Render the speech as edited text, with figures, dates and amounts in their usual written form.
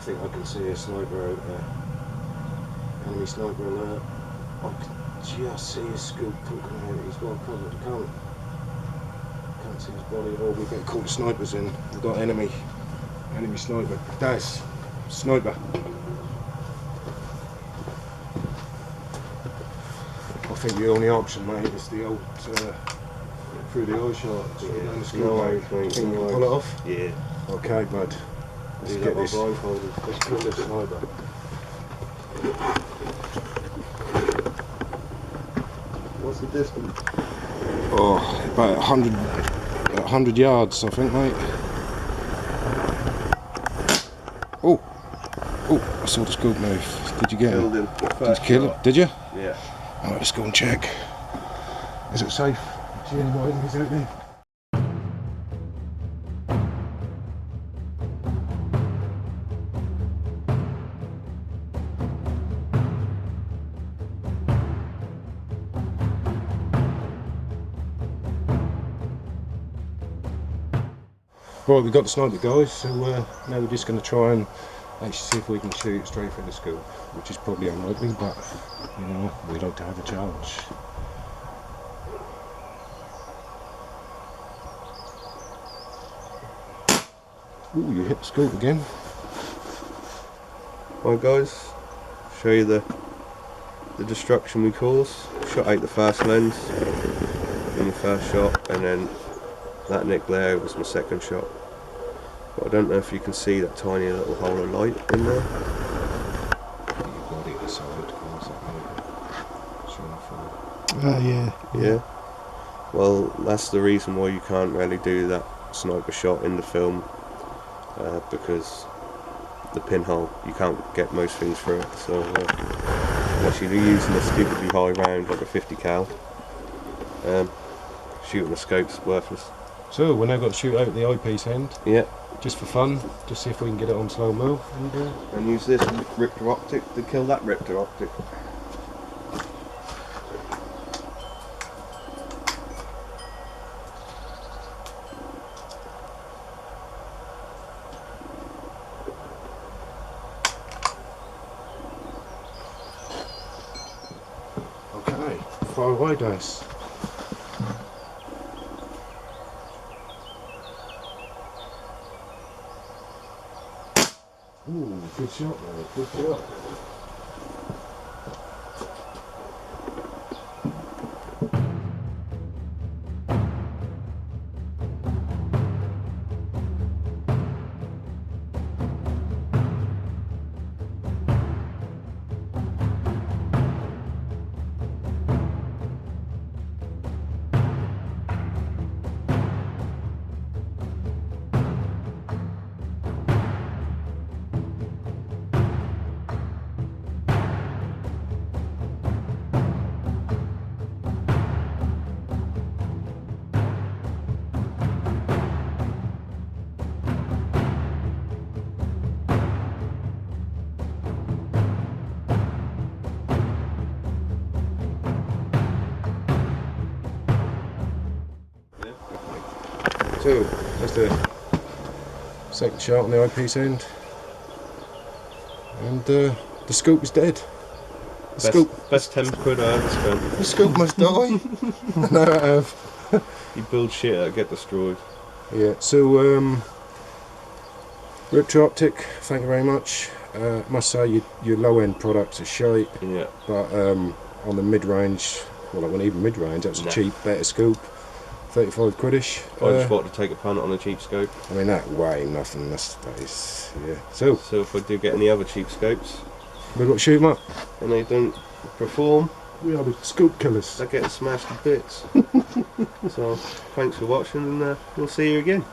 think I can see a sniper out there. Enemy sniper alert. I can just see his scoop poking out. He's well covered. Can't see his body at all. We better call the snipers in. We've got enemy sniper. That's sniper. I think the only option, mate, is the old through the eye shot. Yeah. No worries, mate. Think you can pull it off? Yeah. Okay, bud. Let's get this. Let's kill this sniper. What's the distance? Oh, about 100 yards, I think, mate. Oh, I saw the scoop move. Did you get him? Killed him. Did you kill him? Did you? Yeah. Alright, let's go and check. Is it safe? See any more enemies out there? Right, we've got the sniper, guys, so now we're just going to try and actually see if we can shoot it straight through the scoop, which is probably unlikely, but you know, we like to have a challenge. Ooh, you hit the scoop again. Right, guys, show you the destruction we caused. Shot out the first lens in the first shot, and then that nick there was my second shot. But I don't know if you can see that tiny little hole of light in there. Yeah. Well, that's the reason why you can't really do that sniper shot in the film, because the pinhole, you can't get most things through it. So unless you're using a stupidly high round like a 50 cal, shooting the scope's worthless. So we're now got to shoot out the eyepiece end. Yeah. Just for fun, just see if we can get it on slow mo. And use this Richter Optik to kill that Richter Optik. Okay, far away, dice. Ooh, good shot, man. Good shot. So, that's the second shot on the eyepiece end, and the scoop is dead. Best 10 quid I ever spent. The scoop must die. No, I have. You build shit that get destroyed. Yeah, so Richter Optik, thank you very much. Must say your low end products are shite. Yeah. But on the mid range, well, not even mid range, that's a cheap, better scoop. 35 quidish. I just wanted to take a punt on a cheap scope. I mean, that way nothing. That is, yeah. So if I do get any other cheap scopes, we've got to shoot them up. And they don't perform, We are the scoop killers. they're getting smashed to bits. So thanks for watching, and we'll see you again.